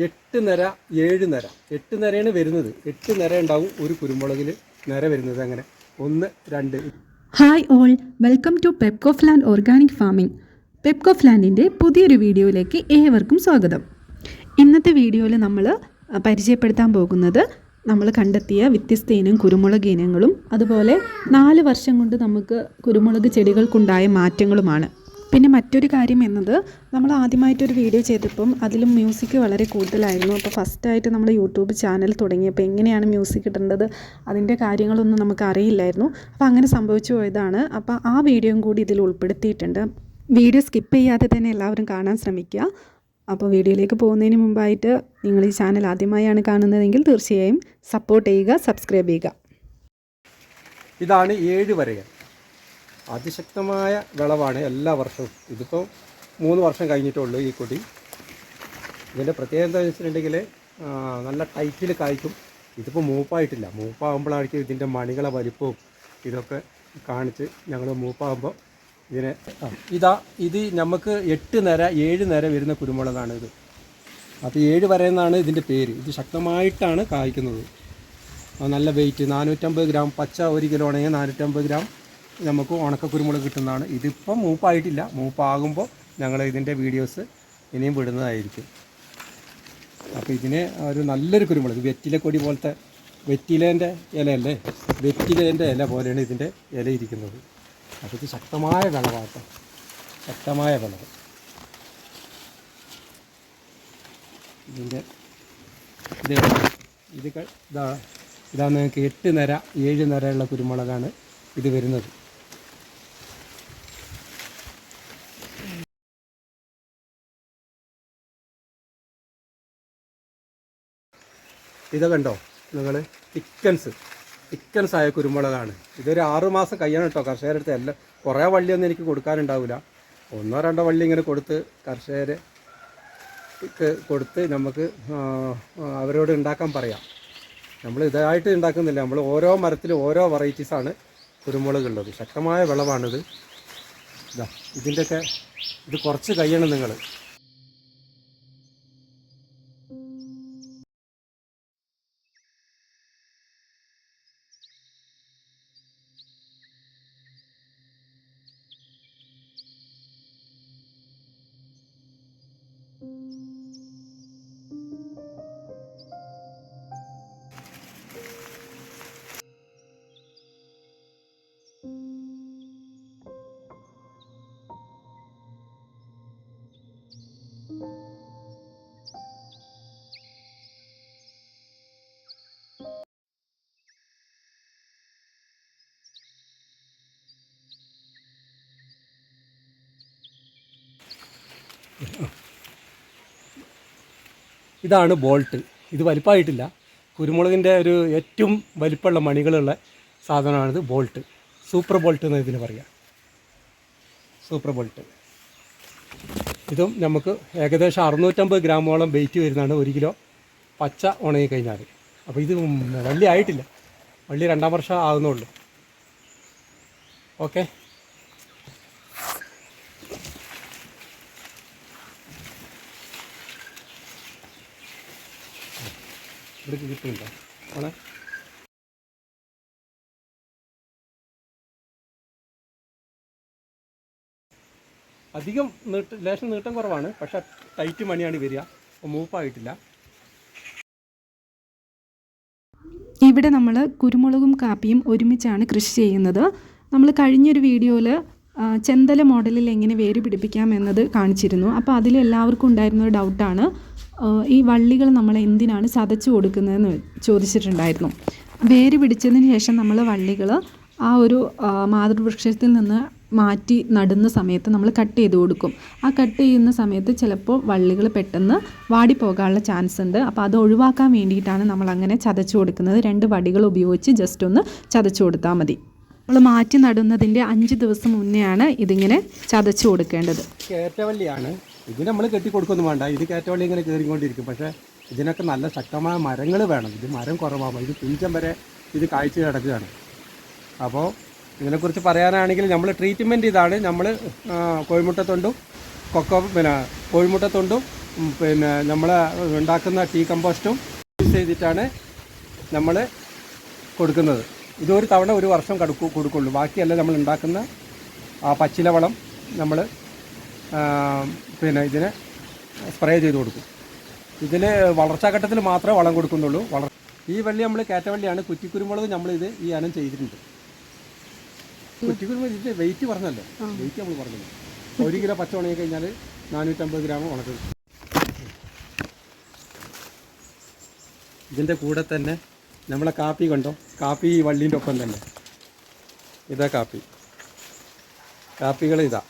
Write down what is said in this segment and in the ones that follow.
8 നിര 7 നിര 8 നിരയാണ് വരുന്നത്. 8 നിര ഉണ്ടാവും ഒരു കുരുമുളകിൽ നിര വരുന്നത്. അങ്ങനെ 1 2. Hi all, welcome to Pepcof land organic farming. Pepcof ലാൻഡിൻ്റെ പുതിയൊരു വീഡിയോയിലേക്ക് ഏവർക്കും സ്വാഗതം. ഇന്നത്തെ വീഡിയോയിൽ നമ്മൾ പരിചയപ്പെടുത്താൻ പോകുന്നത് നമ്മൾ കണ്ടെത്തിയ വ്യത്യസ്ത ഇനം കുരുമുളക് ഇനങ്ങളും അതുപോലെ 4 വർഷം കൊണ്ട് നമുക്ക് കുരുമുളക് ചെടികൾക്കുണ്ടായ മാറ്റങ്ങളുമാണ്. പിന്നെ മറ്റൊരു കാര്യം എന്നത്, നമ്മൾ ആദ്യമായിട്ടൊരു വീഡിയോ ചെയ്തപ്പം അതിലും മ്യൂസിക് വളരെ കൂടുതലായിരുന്നു. അപ്പോൾ ഫസ്റ്റായിട്ട് നമ്മൾ യൂട്യൂബ് ചാനൽ തുടങ്ങിയപ്പോൾ എങ്ങനെയാണ് മ്യൂസിക് ഇടേണ്ടത് അതിൻ്റെ കാര്യങ്ങളൊന്നും നമുക്ക് അറിയില്ലായിരുന്നു. അപ്പോൾ അങ്ങനെ സംഭവിച്ചു പോയതാണ്. അപ്പോൾ ആ വീഡിയോയും കൂടി ഇതിൽ ഉൾപ്പെടുത്തിയിട്ടുണ്ട്. വീഡിയോ സ്കിപ്പ് ചെയ്യാതെ തന്നെ എല്ലാവരും കാണാൻ ശ്രമിക്കുക. അപ്പോൾ വീഡിയോയിലേക്ക് പോകുന്നതിന് മുമ്പായിട്ട് നിങ്ങൾ ഈ ചാനൽ ആദ്യമായാണ് കാണുന്നതെങ്കിൽ തീർച്ചയായും സപ്പോർട്ട് ചെയ്യുക, സബ്സ്ക്രൈബ് ചെയ്യുക. ഇതാണ് 7 വരകൾ. അതിശക്തമായ വിളവാണ് എല്ലാ വർഷവും. ഇതിപ്പോൾ 3 വർഷം കഴിഞ്ഞിട്ടുള്ളൂ ഈ കൊടി. ഇതിൻ്റെ പ്രത്യേകത എന്താണെന്ന് വെച്ചിട്ടുണ്ടെങ്കിൽ നല്ല ടൈറ്റിൽ കായ്ക്കും. ഇതിപ്പോൾ മൂപ്പായിട്ടില്ല. മൂപ്പാകുമ്പോഴായിരിക്കും ഇതിൻ്റെ മണികളെ വലിപ്പവും ഇതൊക്കെ കാണിച്ച് ഞങ്ങൾ മൂപ്പാകുമ്പോൾ ഇതിനെ ഇത് നമുക്ക് 8 നിര 7 നിര വരുന്ന കുരുമുളകാണ് ഇത്. അപ്പോൾ 7 വര എന്നാണ് ഇതിൻ്റെ പേര്. ഇത് ശക്തമായിട്ടാണ് കായ്ക്കുന്നത്. നല്ല വെയിറ്റ് 450 ഗ്രാം പച്ച 1 കിലോ ആണെങ്കിൽ 450 ഗ്രാം നമുക്ക് ഉണക്ക കുരുമുളക് കിട്ടുന്നതാണ്. ഇതിപ്പം മൂപ്പായിട്ടില്ല. മൂപ്പാകുമ്പോൾ ഞങ്ങൾ ഇതിൻ്റെ വീഡിയോസ് ഇനിയും വിടുന്നതായിരിക്കും. അപ്പോൾ ഇതിന് ഒരു നല്ലൊരു കുരുമുളക്, വെറ്റില കൊടി പോലത്തെ, വെറ്റിലേൻ്റെ ഇലയല്ലേ, വെറ്റിലേൻ്റെ ഇല പോലെയാണ് ഇതിൻ്റെ ഇല ഇരിക്കുന്നത്. അപ്പോൾ ഇത് ശക്തമായ വിളവാട്ടോ, ശക്തമായ വിളവ്. ഇതിൻ്റെ ഇതാണ് നിങ്ങൾക്ക് 8 നിര 7 നിരയുള്ള കുരുമുളകാണ് ഇത് വരുന്നത്. ഇത് കണ്ടോ നിങ്ങൾ, തിക്കൻസ് ആയ കുരുമുളകാണ്. ഇതൊരു 6 മാസം കഴിയണം കേട്ടോ കർഷകരുടെ അടുത്ത്. എല്ലാം കുറേ വള്ളിയൊന്നും എനിക്ക് കൊടുക്കാനുണ്ടാവില്ല. 1-2 വള്ളി ഇങ്ങനെ കൊടുത്ത് കർഷകർക്ക് കൊടുത്ത് നമുക്ക് അവരോട് ഉണ്ടാക്കാൻ പറയാം. നമ്മൾ ഇതായിട്ട് ഉണ്ടാക്കുന്നില്ല. നമ്മൾ ഓരോ മരത്തിലും ഓരോ വെറൈറ്റീസാണ് കുരുമുളക് ഉള്ളത്. ശക്തമായ വിളവാണിത്. ഇതിൻ്റെയൊക്കെ ഇത് കുറച്ച് കഴിയണം നിങ്ങൾ. ഇതാണ് ബോൾട്ട്. ഇത് വലിപ്പമായിട്ടില്ല. കുരുമുളകിൻ്റെ ഒരു ഏറ്റവും വലിപ്പമുള്ള മണികളുള്ള സാധനമാണിത്, ബോൾട്ട്. സൂപ്പർ ബോൾട്ട് എന്ന് ഇതിന് പറയാം, സൂപ്പർ ബോൾട്ട്. ഇതും നമുക്ക് ഏകദേശം 650 ഗ്രാമോളം വെയിറ്റ് വരുന്നതാണ് 1 കിലോ പച്ച ഉണങ്ങി കഴിഞ്ഞാൽ. അപ്പോൾ ഇത് വള്ളി ആയിട്ടില്ല, വള്ളി 2-ാം വർഷം ആകുന്നുള്ളൂ. ഓക്കെ, ഇവിടേക്ക് കിട്ടുന്നുണ്ടോ ഓണെ? അധികം ലേശം നീട്ടം കുറവാണ്, പക്ഷെ ടൈറ്റ് മണിയാണ് വരിക. അപ്പോൾ മൂപ്പായിട്ടില്ല. ഇവിടെ നമ്മൾ കുരുമുളകും കാപ്പിയും ഒരുമിച്ചാണ് കൃഷി ചെയ്യുന്നത്. നമ്മൾ കഴിഞ്ഞൊരു വീഡിയോയിൽ ചെന്തല മോഡലിൽ എങ്ങനെ വേര് പിടിപ്പിക്കാം എന്നത് കാണിച്ചിരുന്നു. അപ്പോൾ അതിൽ എല്ലാവർക്കും ഉണ്ടായിരുന്നൊരു ഡൗട്ടാണ്, ഈ വള്ളികൾ നമ്മൾ എന്തിനാണ് ചതച്ചു കൊടുക്കുന്നതെന്ന് ചോദിച്ചിട്ടുണ്ടായിരുന്നു. വേര് പിടിച്ചതിന് ശേഷം നമ്മൾ വള്ളികൾ ആ ഒരു മാതൃവൃക്ഷത്തിൽ നിന്ന് മാറ്റി നടുന്ന സമയത്ത് നമ്മൾ കട്ട് ചെയ്ത് കൊടുക്കും. ആ കട്ട് ചെയ്യുന്ന സമയത്ത് ചിലപ്പോൾ വള്ളികൾ പെട്ടെന്ന് വാടിപ്പോകാനുള്ള ചാൻസ് ഉണ്ട്. അപ്പോൾ അത് ഒഴിവാക്കാൻ വേണ്ടിയിട്ടാണ് നമ്മൾ അങ്ങനെ ചതച്ചു കൊടുക്കുന്നത്. 2 വടികൾ ഉപയോഗിച്ച് ജസ്റ്റ് ഒന്ന് ചതച്ചു കൊടുത്താൽ മതി. നമ്മൾ മാറ്റി നടുന്നതിൻ്റെ 5 ദിവസം മുന്നെയാണ് ഇതിങ്ങനെ ചതച്ചു കൊടുക്കേണ്ടത്. കയറ്റവള്ളിയാണ് ഇത്. നമ്മൾ കെട്ടിക്കൊടുക്കൊന്നും വേണ്ട. ഇത് കയറ്റവള്ളി ഇങ്ങനെ കയറിക്കൊണ്ടിരിക്കും. പക്ഷേ ഇതിനൊക്കെ നല്ല ശക്തമായ മരങ്ങൾ വേണം. ഇത് മരം കുറവാകുമ്പോൾ ഇത് തുഞ്ചം വരെ ഇത് കായ്ച്ച് കിടക്കുകയാണ്. അപ്പോൾ ഇതിനെക്കുറിച്ച് പറയാനാണെങ്കിൽ നമ്മൾ ട്രീറ്റ്മെൻറ്റ് ഇതാണ്. നമ്മൾ കോഴിമുട്ടത്തൊണ്ടും കോഴിമുട്ടത്തൊണ്ടും പിന്നെ നമ്മൾ ഉണ്ടാക്കുന്ന ടീ കമ്പോസ്റ്റും യൂസ് ചെയ്തിട്ടാണ് നമ്മൾ കൊടുക്കുന്നത്. ഇതൊരു തവണ ഒരു വർഷം കൊടുക്കുള്ളൂ. ബാക്കിയല്ല നമ്മൾ ഉണ്ടാക്കുന്ന ആ പച്ചില വളം നമ്മൾ പിന്നെ ഇതിനെ സ്പ്രേ ചെയ്ത് കൊടുക്കും. ഇതിൽ വളർച്ചാഘട്ടത്തിൽ മാത്രമേ വളം കൊടുക്കുന്നുള്ളൂ. ഈ വള്ളി നമ്മൾ കയറ്റവള്ളിയാണ്. കുറ്റിക്കുരുമുളക് നമ്മളിത് ഈ ഇനം ചെയ്തിട്ടുണ്ട്. കുറ്റിക്കുരുമുളക് ഇതിൻ്റെ വെയിറ്റ് പറഞ്ഞല്ലോ, വെയിറ്റ് നമ്മൾ പറഞ്ഞല്ലോ. 1 കിലോ പച്ച ഉണങ്ങി കഴിഞ്ഞാൽ 450 ഗ്രാം ഉണക്കും. ഇതിൻ്റെ കൂടെ തന്നെ നമ്മളെ കാപ്പി കണ്ടോ, കാപ്പി ഈ വള്ളീൻ്റെ ഒപ്പം തന്നെ ഇതാ കാപ്പികൾ ഇതാ.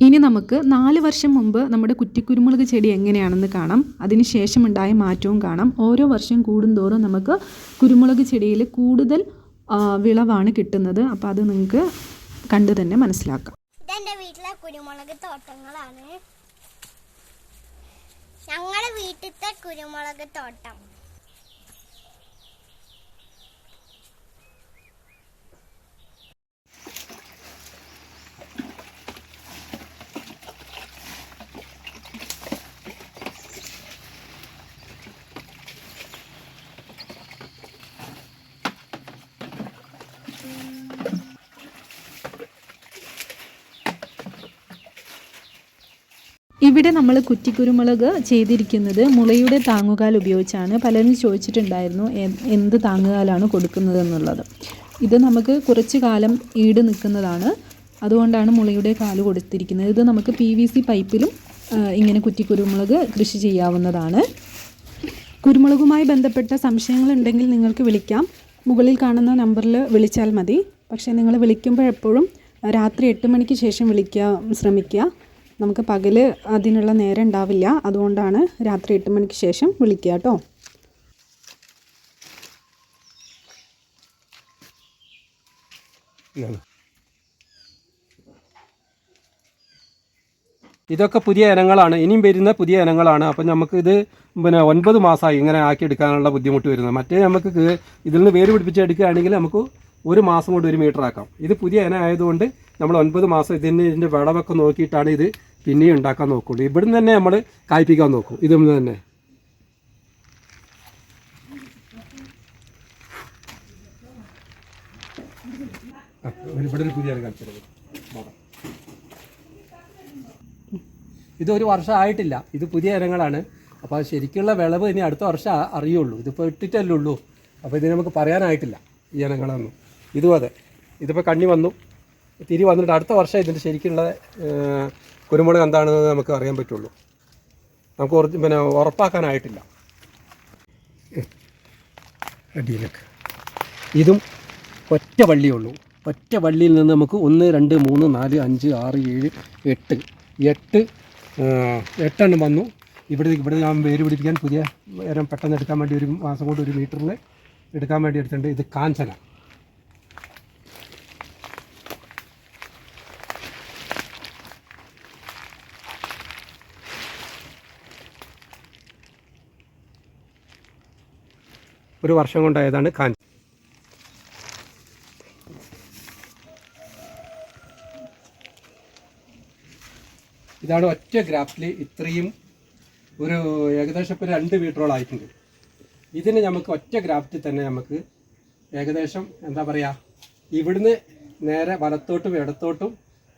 ഇനി നമുക്ക് 4 വർഷം മുമ്പ് നമ്മുടെ കുറ്റിക്കുരുമുളക് ചെടി എങ്ങനെയാണെന്ന് കാണാം. അതിന് ശേഷമുണ്ടായ മാറ്റവും കാണാം. ഓരോ വർഷം കൂടുന്തോറും നമുക്ക് കുരുമുളക് ചെടിയിൽ കൂടുതൽ വിളവാണ് കിട്ടുന്നത്. അപ്പോൾ അത് നിങ്ങൾക്ക് കണ്ടു തന്നെ മനസ്സിലാക്കാം. ഇതെന്റെ വീട്ടിലെ കുരുമുളക് തോട്ടങ്ങളാണ്. ഞങ്ങളുടെ വീട്ടിലത്തെ കുരുമുളക് തോട്ടം. ഇവിടെ നമ്മൾ കുറ്റിക്കുരുമുളക് ചെയ്തിരിക്കുന്നത് മുളയുടെ താങ്ങുകാൽ ഉപയോഗിച്ചാണ്. പലരും ചോദിച്ചിട്ടുണ്ടായിരുന്നു എന്ത് താങ്ങുകാലാണ് കൊടുക്കുന്നത് എന്നുള്ളത്. ഇത് നമുക്ക് കുറച്ച് കാലം ഈട് നിൽക്കുന്നതാണ്, അതുകൊണ്ടാണ് മുളയുടെ കാല് കൊടുത്തിരിക്കുന്നത്. ഇത് നമുക്ക് PVC പൈപ്പിലും ഇങ്ങനെ കുറ്റിക്കുരുമുളക് കൃഷി ചെയ്യാവുന്നതാണ്. കുരുമുളകുമായി ബന്ധപ്പെട്ട സംശയങ്ങളുണ്ടെങ്കിൽ നിങ്ങൾക്ക് വിളിക്കാം. മുകളിൽ കാണുന്ന നമ്പറിൽ വിളിച്ചാൽ മതി. പക്ഷേ നിങ്ങൾ വിളിക്കുമ്പോഴെപ്പോഴും രാത്രി 8 മണിക്ക് ശേഷം വിളിക്കാൻ ശ്രമിക്കുക. നമുക്ക് പകൽ അതിനുള്ള നേരം ഉണ്ടാവില്ല, അതുകൊണ്ടാണ് രാത്രി 8 മണിക്ക് ശേഷം വിളിക്കുക കേട്ടോ. ഇതൊക്കെ പുതിയ ഇനങ്ങളാണ്, ഇനിയും വരുന്ന പുതിയ ഇനങ്ങളാണ്. അപ്പം നമുക്കിത് 9 മാസമായി ഇങ്ങനെ ആക്കിയെടുക്കാനുള്ള ബുദ്ധിമുട്ട് വരുന്നത്. മറ്റേ നമുക്ക് ഇതിൽ നിന്ന് വേര് പിടിപ്പിച്ചെടുക്കുകയാണെങ്കിൽ നമുക്ക് 1 മാസം കൊണ്ട് 1 മീറ്റർ ആക്കാം. ഇത് പുതിയ ഇനം ആയതുകൊണ്ട് നമ്മൾ 9 മാസം ഇതിൻ്റെ വിളവൊക്കെ നോക്കിയിട്ടാണ് ഇത് പിന്നെയും ഉണ്ടാക്കാൻ നോക്കുള്ളൂ. ഇവിടുന്ന് തന്നെ നമ്മൾ കായ്പ്പിക്കാൻ നോക്കും. ഇതൊന്നും തന്നെ ഇവിടെ ഒരു പുതിയ കളിച്ചത്. ഇതൊരു വർഷം ആയിട്ടില്ല, ഇത് പുതിയ ഇനങ്ങളാണ്. അപ്പോൾ ശരിക്കുള്ള വിളവ് ഇനി അടുത്ത വർഷം അറിയുള്ളൂ. ഇതിപ്പോൾ ഇട്ടിട്ടല്ലേ ഉള്ളൂ. അപ്പോൾ ഇതിന് നമുക്ക് പറയാനായിട്ടില്ല ഈ ഇനങ്ങളൊന്നും. ഇതും അതെ, ഇതിപ്പോൾ കണ്ണി വന്നു, തിരി വന്നിട്ട് അടുത്ത വർഷം ഇതിൻ്റെ ശരിക്കുള്ള കുരുമുളക് എന്താണെന്ന് നമുക്ക് അറിയാൻ പറ്റുള്ളൂ. നമുക്ക് ഉറപ്പാക്കാനായിട്ടില്ല. അടിയിലൊക്കെ ഇതും ഒറ്റ വള്ളിയുള്ളൂ. ഒറ്റ വള്ളിയിൽ നിന്ന് നമുക്ക് 1 2 3 4 5 6 7 8 എട്ടെണ്ണം വന്നു. ഇവിടെ ഞാൻ വേര് പിടിപ്പിക്കാൻ പുതിയ നേരം പെട്ടെന്ന് എടുക്കാൻ വേണ്ടി 1 മാസം കൊണ്ട് 1 മീറ്ററിൽ എടുക്കാൻ വേണ്ടി എടുത്തിട്ടുണ്ട്. ഇത് കാഞ്ചന. ഒരു വർഷം കൊണ്ടായതാണ് കാഞ്ചന. ഇതാണ് ഒറ്റ ഗ്രാഫ്റ്റിൽ ഇത്രയും ഒരു ഏകദേശം ഇപ്പോൾ 2 മീറ്ററോളായിട്ടുണ്ട്. ഇതിന് നമുക്ക് ഒറ്റ ഗ്രാഫ്റ്റിൽ തന്നെ നമുക്ക് ഏകദേശം എന്താ പറയുക, ഇവിടുന്ന് നേരെ വലത്തോട്ടും ഇടത്തോട്ടും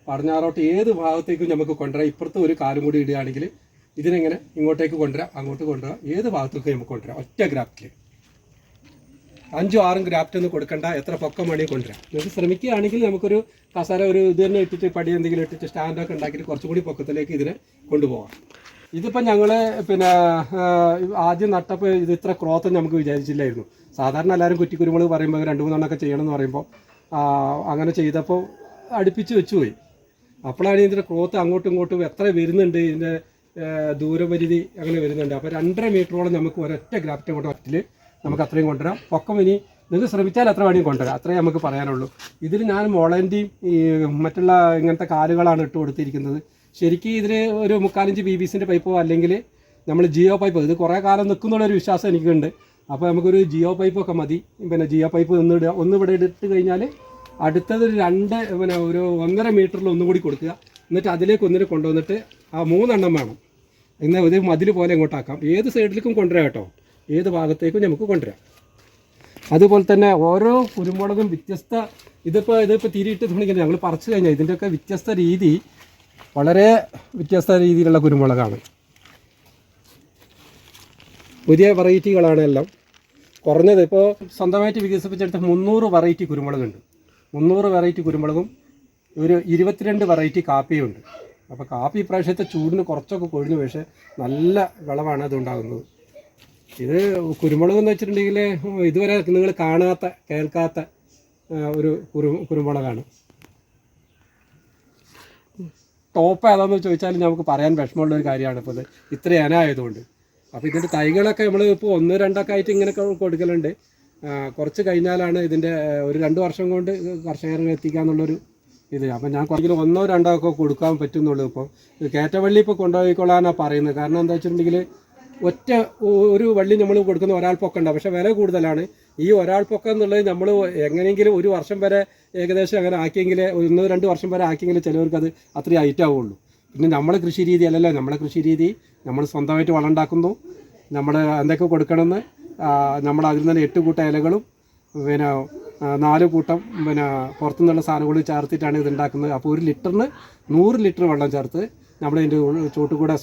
പടിഞ്ഞാറോട്ടും ഏത് ഭാഗത്തേക്കും നമുക്ക് കൊണ്ടുവരാം. ഇപ്പുറത്ത് ഒരു കാലും കൂടി ഇടുകയാണെങ്കിൽ ഇതിനെങ്ങനെ ഇങ്ങോട്ടേക്ക് കൊണ്ടുവരാം, അങ്ങോട്ട് കൊണ്ടുവരാം, ഏത് ഭാഗത്തേക്കും നമുക്ക് കൊണ്ടുവരാം ഒറ്റ ഗ്രാഫ്റ്റിൽ. 5 6 ഗ്രാഫ്റ്റ് ഒന്നും കൊടുക്കണ്ട, എത്ര പൊക്കം വേണമെങ്കിൽ കൊണ്ടുവരാം. നിങ്ങൾക്ക് ശ്രമിക്കുകയാണെങ്കിൽ നമുക്കൊരു കസര ഒരു ഇത് തന്നെ ഇട്ടിട്ട് പടി എന്തെങ്കിലും ഇട്ടിട്ട് സ്റ്റാൻഡൊക്കെ ഉണ്ടാക്കിയിട്ട് കുറച്ചും കൂടി പൊക്കത്തിലേക്ക് ഇതിനെ കൊണ്ടുപോകാം. ഇതിപ്പോൾ ഞങ്ങൾ ആദ്യം നട്ടപ്പോൾ ഇത് ഇത്ര ക്രോത്ത് നമുക്ക് വിചാരിച്ചില്ലായിരുന്നു. സാധാരണ എല്ലാവരും കുറ്റിക്കുരുമുളക് പറയുമ്പോൾ 2-3 എണ്ണമൊക്കെ ചെയ്യണമെന്ന് പറയുമ്പോൾ അങ്ങനെ ചെയ്തപ്പോൾ അടുപ്പിച്ച് വെച്ചു പോയി. അപ്പോഴാണ് ഇതിൻ്റെ ക്രോത്ത് അങ്ങോട്ടും ഇങ്ങോട്ടും എത്ര വരുന്നുണ്ട്, ഇതിൻ്റെ ദൂരപരിധി അങ്ങനെ വരുന്നുണ്ട്. അപ്പോൾ 2.5 മീറ്ററോളം നമുക്ക് ഒരൊറ്റ ഗ്രാഫ്റ്റ് കൊണ്ട് ഒറ്റയിൽ നമുക്ക് അത്രയും കൊണ്ടുവരാം. പൊക്കം ഇനി നിങ്ങൾക്ക് ശ്രമിച്ചാൽ എത്ര വേണമെങ്കിൽ കൊണ്ടുവരാം, അത്രയും നമുക്ക് പറയാനുള്ളൂ. ഇതിൽ ഞാൻ മുളൻ്റെയും ഈ മറ്റുള്ള ഇങ്ങനത്തെ കാലുകളാണ് ഇട്ട് കൊടുത്തിരിക്കുന്നത്. ശരിക്കും ഇതിൽ ഒരു 3/4 ഇഞ്ച് PVC പൈപ്പോ അല്ലെങ്കിൽ നമ്മൾ ജിയോ പൈപ്പ്, ഇത് കുറേ കാലം നിൽക്കുന്നുള്ളൊരു വിശ്വാസം എനിക്കുണ്ട്. അപ്പോൾ നമുക്കൊരു ജിയോ പൈപ്പൊക്കെ മതി. ജിയോ പൈപ്പ് ഒന്ന് ഇവിടെ ഇട്ട് കഴിഞ്ഞാൽ അടുത്തത് ഒരു 1.5 മീറ്ററിൽ ഒന്നും കൂടി കൊടുക്കുക. എന്നിട്ട് അതിലേക്ക് ഒന്നിനെ കൊണ്ടുവന്നിട്ട് ആ 3 എണ്ണം വേണം. എന്നാൽ ഇത് മതിൽ പോലെ ഇങ്ങോട്ടാക്കാം. ഏത് സൈഡിലേക്കും കൊണ്ടുവരാം കേട്ടോ, ഏത് ഭാഗത്തേക്കും നമുക്ക് കൊണ്ടുവരാം. അതുപോലെ തന്നെ ഓരോ കുരുമുളകും വ്യത്യസ്ത, ഇതിപ്പോൾ തിരിയിട്ട് തുടങ്ങി ഞങ്ങൾ പറിച്ചു കഴിഞ്ഞാൽ ഇതിൻ്റെയൊക്കെ വ്യത്യസ്ത രീതി, വളരെ വ്യത്യസ്ത രീതിയിലുള്ള കുരുമുളകാണ്. പുതിയ വെറൈറ്റികളാണ് എല്ലാം. കുറഞ്ഞത് ഇപ്പോൾ സ്വന്തമായിട്ട് വികസിപ്പിച്ചെടുത്ത 300 വെറൈറ്റി കുരുമുളകുണ്ട്. 300 വെറൈറ്റി കുരുമുളകും ഒരു 22 വെറൈറ്റി കാപ്പിയുണ്ട്. അപ്പോൾ കാപ്പി ഇപ്രാവശ്യത്തെ ചൂടിന് കുറച്ചൊക്കെ കൊഴിഞ്ഞു, പക്ഷേ നല്ല വിളവാണ് അതുണ്ടാകുന്നത്. ഇത് കുരുമുളക് എന്ന് വെച്ചിട്ടുണ്ടെങ്കിൽ ഇതുവരെ നിങ്ങൾ കാണാത്ത കേൾക്കാത്ത ഒരു കുരുമുളകാണ്. ടോപ്പ് ഏതാണെന്ന് ചോദിച്ചാൽ നമുക്ക് പറയാൻ വിഷമമുള്ള ഒരു കാര്യമാണ്. ഇപ്പോൾ ഇത് ഇത്ര ഇനമായതുകൊണ്ട്. അപ്പോൾ ഇതിൻ്റെ തൈകളൊക്കെ നമ്മൾ ഇപ്പോൾ 1-2 ആയിട്ട് ഇങ്ങനെ കൊടുക്കലുണ്ട്. കുറച്ച് കഴിഞ്ഞാലാണ് ഇതിൻ്റെ ഒരു 2 വർഷം കൊണ്ട് കർഷകർക്ക് എത്തിക്കാന്നുള്ളൊരു ഇത്. അപ്പം ഞാൻ കുറച്ച് 1-2 ഒക്കെ കൊടുക്കാൻ പറ്റുന്നുള്ളൂ. ഇപ്പോൾ കയറ്റവള്ളി ഇപ്പോൾ കൊണ്ടുപോയിക്കൊള്ളാനാണ് പറയുന്നത്. കാരണം എന്താ വെച്ചിട്ടുണ്ടെങ്കിൽ ഒരു വള്ളി നമ്മൾ കൊടുക്കുന്ന ഒരാൾ പൊക്കം ഉണ്ടാവും, പക്ഷേ വില കൂടുതലാണ്. ഈ ഒരാൾ പൊക്കം എന്നുള്ളത് നമ്മൾ എങ്ങനെയെങ്കിലും 1 വർഷം വരെ ഏകദേശം അങ്ങനെ ആക്കിയെങ്കിൽ, 1-2 വർഷം വരെ ആക്കിയെങ്കിൽ ചിലവർക്ക് അത് അത്രയും ഹൈറ്റ് ആവുള്ളൂ. പിന്നെ നമ്മളെ കൃഷി രീതി അല്ലല്ലോ. നമ്മളെ കൃഷി രീതി നമ്മൾ സ്വന്തമായിട്ട് വളം ഉണ്ടാക്കുന്നു. നമ്മൾ എന്തൊക്കെ കൊടുക്കണമെന്ന് നമ്മൾ അതിൽ നിന്ന് 8 കൂട്ടം ഇലകളും പിന്നെ 4 കൂട്ടം പുറത്തുനിന്നുള്ള സാധനങ്ങളും ചേർത്തിട്ടാണ് ഇത് ഉണ്ടാക്കുന്നത്. അപ്പോൾ 1 ലിറ്ററിന് 100 ലിറ്റർ വെള്ളം ചേർത്ത് നമ്മളിതിൻ്റെ ചൂട്ട് കൂടെ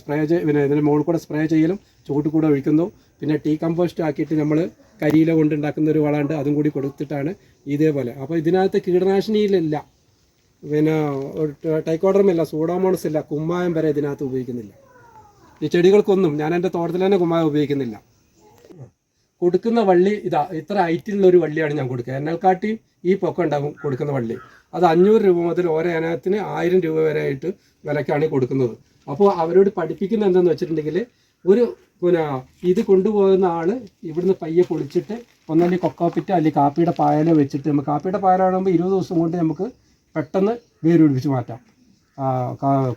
ഇതിൻ്റെ മുകളിൽ കൂടെ സ്പ്രേ ചെയ്യലും ചൂട്ട് കൂടെ ഒഴിക്കുന്നു. പിന്നെ ടീ കമ്പോസ്റ്റ് ആക്കിയിട്ട് നമ്മൾ കരിയില കൊണ്ടുണ്ടാക്കുന്ന ഒരു വളമുണ്ട്, അതും കൂടി കൊടുത്തിട്ടാണ് ഇതേപോലെ. അപ്പോൾ ഇതിനകത്ത് കീടനാശിനിയിലില്ല, പിന്നെ ടൈക്കോഡർമില്ല, സൂഡോമോണസ് ഇല്ല, കുമ്മായം വരെ ഇതിനകത്ത് ഉപയോഗിക്കുന്നില്ല. ഈ ചെടികൾക്കൊന്നും ഞാൻ എൻ്റെ തോട്ടത്തിൽ തന്നെ കുമ്മായം ഉപയോഗിക്കുന്നില്ല. കൊടുക്കുന്ന വള്ളി ഇത്ര ഹൈറ്റിലുള്ളൊരു വള്ളിയാണ് ഞാൻ കൊടുക്കുക. എന്നെക്കാട്ടിയും ഈ പൊക്കം ഉണ്ടാകും കൊടുക്കുന്ന വള്ളി. അത് 500 രൂപ മുതൽ ഓരോ ഇനത്തിന് 1000 രൂപ വരെ ആയിട്ട് വിലക്കാണ് കൊടുക്കുന്നത്. അപ്പോൾ അവരോട് പഠിപ്പിക്കുന്നത് എന്താണെന്ന് വെച്ചിട്ടുണ്ടെങ്കിൽ, ഇത് കൊണ്ടുപോകുന്ന ആൾ ഇവിടുന്ന് പയ്യെ പൊളിച്ചിട്ട് ഒന്നല്ലെങ്കിൽ കൊക്കോപ്പിറ്റോ അല്ലെങ്കിൽ കാപ്പിയുടെ പായലോ വെച്ചിട്ട്, നമുക്ക് കാപ്പിയുടെ പായലാകുമ്പോൾ 20 ദിവസം കൊണ്ട് നമുക്ക് പെട്ടെന്ന് വേര് പിടിപ്പിച്ച് മാറ്റാം.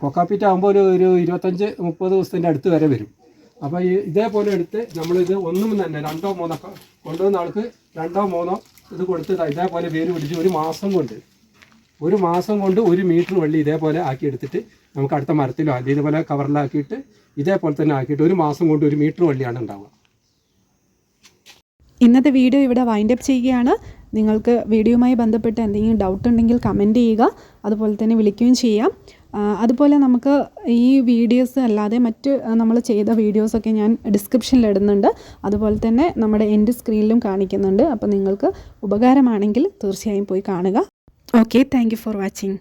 കൊക്കാപ്പിറ്റ ആകുമ്പോൾ ഒരു 25-30 ദിവസത്തിൻ്റെ അടുത്ത് വരെ വരും. അപ്പോൾ ഇതേപോലെ എടുത്ത് നമ്മളിത് ഒന്നും തന്നെ 2-3 കൊണ്ടുവന്ന ആൾക്ക് 2-3 ഇത് കൊടുത്ത് ഇതേപോലെ വേര് പിടിച്ച് 1 മാസം കൊണ്ട് 1 മീറ്റർ വള്ളി ഇതേപോലെ ആക്കി എടുത്തിട്ട് നമുക്ക് അടുത്ത മരത്തിലോ അല്ലെങ്കിൽ ഇതേപോലെ കവറിലാക്കിയിട്ട് ഇതേപോലെ തന്നെ ആക്കിയിട്ട് 1 മാസം കൊണ്ട് 1 മീറ്റർ വള്ളിയാണ് ഉണ്ടാവുക. ഇന്നത്തെ വീഡിയോ ഇവിടെ വൈൻഡപ്പ് ചെയ്യുകയാണ്. നിങ്ങൾക്ക് വീഡിയോയുമായി ബന്ധപ്പെട്ട് എന്തെങ്കിലും ഡൗട്ട് ഉണ്ടെങ്കിൽ കമൻറ്റ് ചെയ്യുക, അതുപോലെ തന്നെ വിളിക്കുകയും ചെയ്യാം. അതുപോലെ നമുക്ക് ഈ വീഡിയോസ് അല്ലാതെ മറ്റ് നമ്മൾ ചെയ്ത വീഡിയോസൊക്കെ ഞാൻ ഡിസ്ക്രിപ്ഷനിൽ ഇടുന്നുണ്ട്, അതുപോലെ തന്നെ നമ്മുടെ എൻഡ് സ്ക്രീനിലും കാണിക്കുന്നുണ്ട്. അപ്പോൾ നിങ്ങൾക്ക് ഉപകാരമാണെങ്കിൽ തീർച്ചയായും പോയി കാണുക. Okay, thank you for watching.